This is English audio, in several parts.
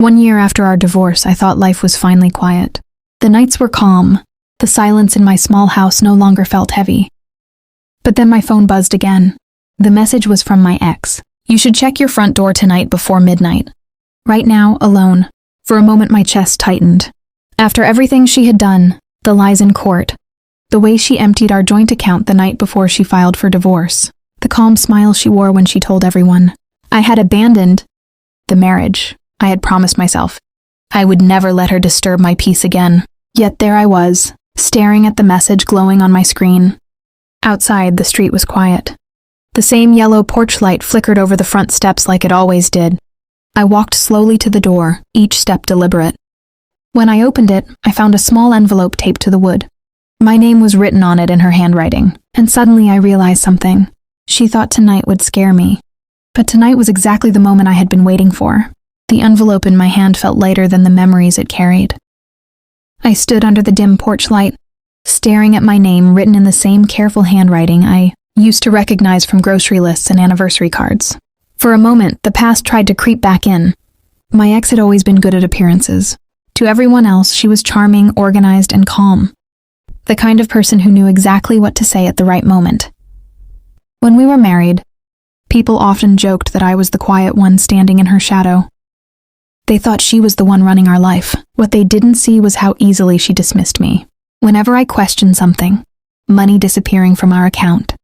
1 year after our divorce, I thought life was finally quiet. The nights were calm. The silence in my small house no longer felt heavy. But then my phone buzzed again. The message was from my ex. "You should check your front door tonight before midnight." Right now, alone. For a moment my chest tightened. After everything she had done, the lies in court, the way she emptied our joint account the night before she filed for divorce, the calm smile she wore when she told everyone, I had abandoned the marriage. I had promised myself I would never let her disturb my peace again. Yet there I was, staring at the message glowing on my screen. Outside, the street was quiet. The same yellow porch light flickered over the front steps like it always did. I walked slowly to the door, each step deliberate. When I opened it, I found a small envelope taped to the wood. My name was written on it in her handwriting, and suddenly I realized something. She thought tonight would scare me. But tonight was exactly the moment I had been waiting for. The envelope in my hand felt lighter than the memories it carried. I stood under the dim porch light, staring at my name written in the same careful handwriting I used to recognize from grocery lists and anniversary cards. For a moment, the past tried to creep back in. My ex had always been good at appearances. To everyone else, she was charming, organized, and calm. The kind of person who knew exactly what to say at the right moment. When we were married, people often joked that I was the quiet one standing in her shadow. They thought she was the one running our life. What they didn't see was how easily she dismissed me. Whenever I questioned something, money disappearing from our account,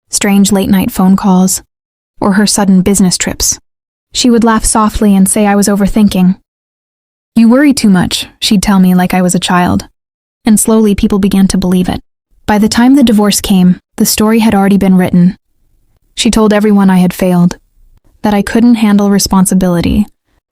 strange late-night phone calls, or her sudden business trips, she would laugh softly and say I was overthinking. "You worry too much," she'd tell me like I was a child. And slowly people began to believe it. By the time the divorce came, the story had already been written. She told everyone I had failed, that I couldn't handle responsibility,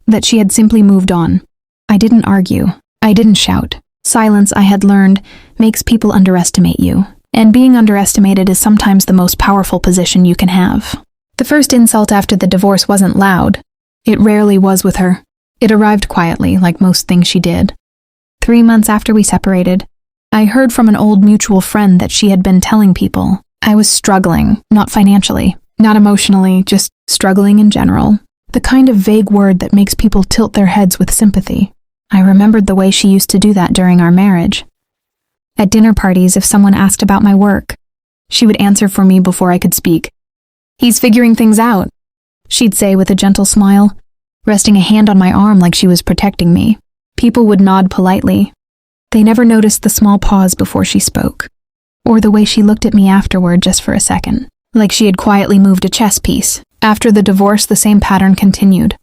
that she had simply moved on. I didn't argue. I didn't shout. Silence, I had learned, makes people underestimate you. And being underestimated is sometimes the most powerful position you can have. The first insult after the divorce wasn't loud. It rarely was with her. It arrived quietly, like most things she did. 3 months after we separated, I heard from an old mutual friend that she had been telling people I was struggling, not financially, not emotionally, just struggling in general. The kind of vague word that makes people tilt their heads with sympathy. I remembered the way she used to do that during our marriage. At dinner parties, if someone asked about my work, she would answer for me before I could speak. "He's figuring things out," she'd say with a gentle smile, resting a hand on my arm like she was protecting me. People would nod politely. They never noticed the small pause before she spoke, or the way she looked at me afterward just for a second, like she had quietly moved a chess piece. After the divorce, the same pattern continued.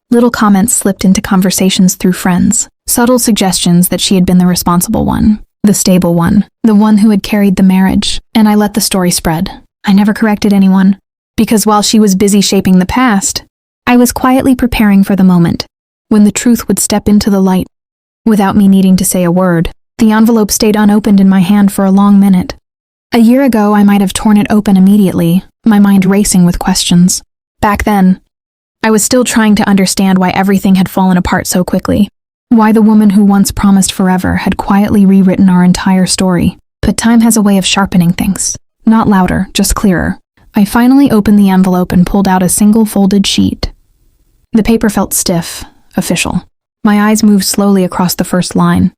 Little comments slipped into conversations through friends, subtle suggestions that she had been the responsible one, the stable one, the one who had carried the marriage, and I let the story spread. I never corrected anyone, because while she was busy shaping the past, I was quietly preparing for the moment, when the truth would step into the light. Without me needing to say a word, the envelope stayed unopened in my hand for a long minute. A year ago, I might have torn it open immediately, my mind racing with questions. Back then, I was still trying to understand why everything had fallen apart so quickly, why the woman who once promised forever had quietly rewritten our entire story. But time has a way of sharpening things. Not louder, just clearer. I finally opened the envelope and pulled out a single folded sheet. The paper felt stiff, official. My eyes moved slowly across the first line,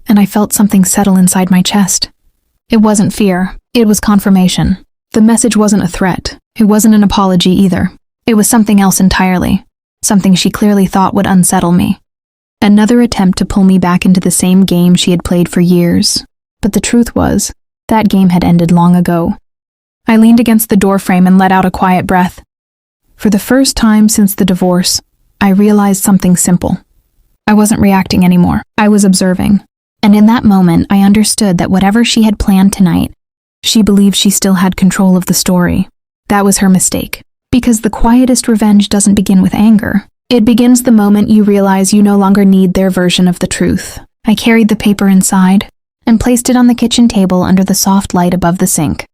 and I felt something settle inside my chest. It wasn't fear, it was confirmation. The message wasn't a threat. It wasn't an apology either. It was something else entirely, something she clearly thought would unsettle me. Another attempt to pull me back into the same game she had played for years. But the truth was, that game had ended long ago. I leaned against the doorframe and let out a quiet breath. For the first time since the divorce, I realized something simple. I wasn't reacting anymore. I was observing. And in that moment, I understood that whatever she had planned tonight, she believed she still had control of the story. That was her mistake. Because the quietest revenge doesn't begin with anger. It begins the moment you realize you no longer need their version of the truth. I carried the paper inside and placed it on the kitchen table under the soft light above the sink.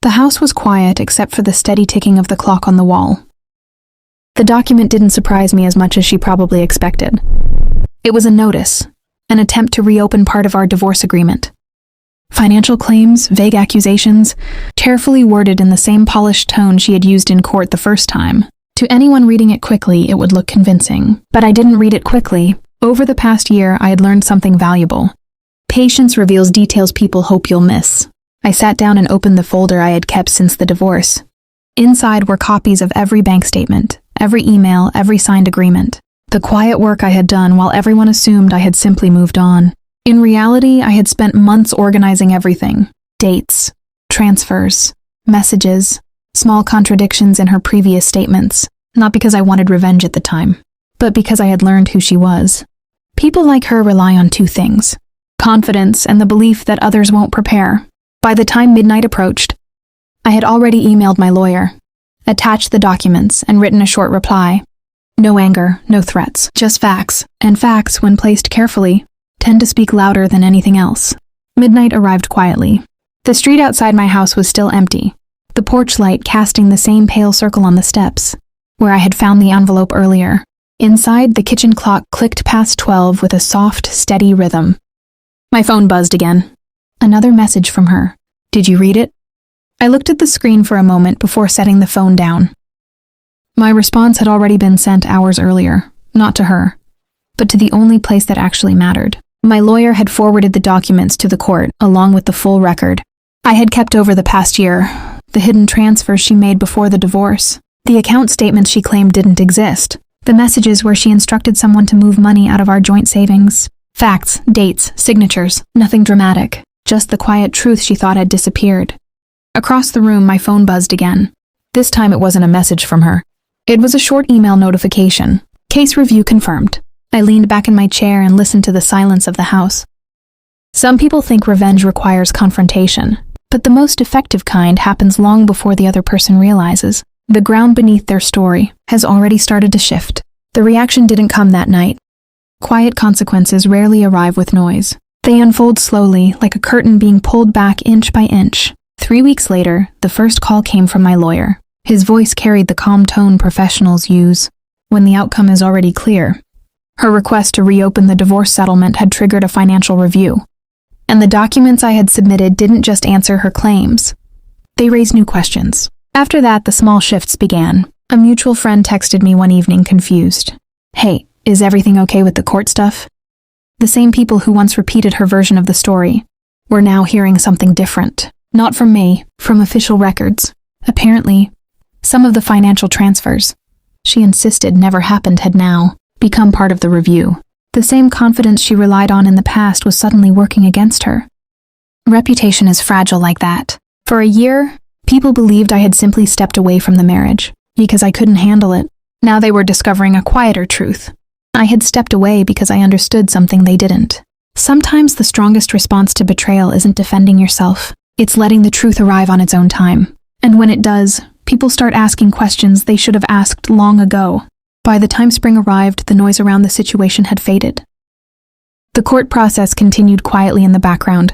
The house was quiet except for the steady ticking of the clock on the wall. The document didn't surprise me as much as she probably expected. It was a notice, an attempt to reopen part of our divorce agreement. Financial claims, vague accusations, carefully worded in the same polished tone she had used in court the first time. To anyone reading it quickly, it would look convincing. But I didn't read it quickly. Over the past year, I had learned something valuable. Patience reveals details people hope you'll miss. I sat down and opened the folder I had kept since the divorce. Inside were copies of every bank statement, every email, every signed agreement. The quiet work I had done while everyone assumed I had simply moved on. In reality, I had spent months organizing everything. Dates, transfers, messages, small contradictions in her previous statements. Not because I wanted revenge at the time, but because I had learned who she was. People like her rely on two things: confidence and the belief that others won't prepare. By the time midnight approached, I had already emailed my lawyer, attached the documents, and written a short reply. No anger, no threats, just facts. And facts, when placed carefully, tend to speak louder than anything else. Midnight arrived quietly. The street outside my house was still empty, the porch light casting the same pale circle on the steps, where I had found the envelope earlier. Inside, the kitchen clock clicked past 12 with a soft, steady rhythm. My phone buzzed again. Another message from her. Did you read it? I looked at the screen for a moment before setting the phone down. My response had already been sent hours earlier, not to her, but to the only place that actually mattered. My lawyer had forwarded the documents to the court, along with the full record. I had kept over the past year, the hidden transfers she made before the divorce, the account statements she claimed didn't exist, the messages where she instructed someone to move money out of our joint savings. Facts, dates, signatures, nothing dramatic, just the quiet truth she thought had disappeared. Across the room, my phone buzzed again. This time it wasn't a message from her. It was a short email notification. Case review confirmed. I leaned back in my chair and listened to the silence of the house. Some people think revenge requires confrontation, but the most effective kind happens long before the other person realizes. The ground beneath their story has already started to shift. The reaction didn't come that night. Quiet consequences rarely arrive with noise. They unfold slowly, like a curtain being pulled back inch by inch. 3 weeks later, the first call came from my lawyer. His voice carried the calm tone professionals use when the outcome is already clear. Her request to reopen the divorce settlement had triggered a financial review, and the documents I had submitted didn't just answer her claims. They raised new questions. After that, the small shifts began. A mutual friend texted me one evening, confused. Hey, is everything okay with the court stuff? The same people who once repeated her version of the story were now hearing something different. Not from me, from official records. Apparently, some of the financial transfers she insisted never happened had now become part of the review. The same confidence she relied on in the past was suddenly working against her. Reputation is fragile like that. For a year, people believed I had simply stepped away from the marriage because I couldn't handle it. Now they were discovering a quieter truth. I had stepped away because I understood something they didn't. Sometimes the strongest response to betrayal isn't defending yourself. It's letting the truth arrive on its own time. And when it does, people start asking questions they should have asked long ago. By the time spring arrived, the noise around the situation had faded. The court process continued quietly in the background,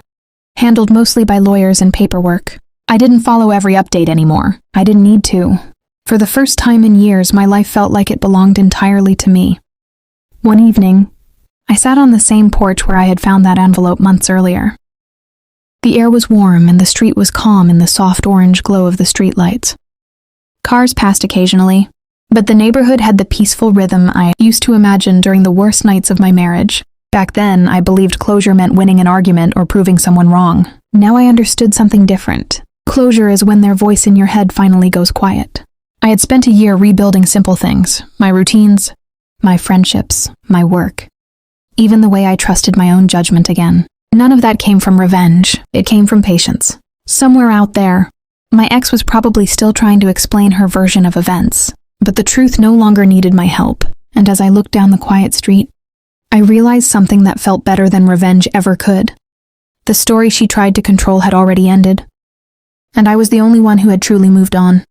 handled mostly by lawyers and paperwork. I didn't follow every update anymore. I didn't need to. For the first time in years, my life felt like it belonged entirely to me. One evening, I sat on the same porch where I had found that envelope months earlier. The air was warm and the street was calm in the soft orange glow of the streetlights. Cars passed occasionally, but the neighborhood had the peaceful rhythm I used to imagine during the worst nights of my marriage. Back then, I believed closure meant winning an argument or proving someone wrong. Now I understood something different. Closure is when their voice in your head finally goes quiet. I had spent a year rebuilding simple things, my routines, my friendships, my work, even the way I trusted my own judgment again. None of that came from revenge. It came from patience. Somewhere out there, my ex was probably still trying to explain her version of events, but the truth no longer needed my help. And as I looked down the quiet street, I realized something that felt better than revenge ever could. The story she tried to control had already ended, and I was the only one who had truly moved on.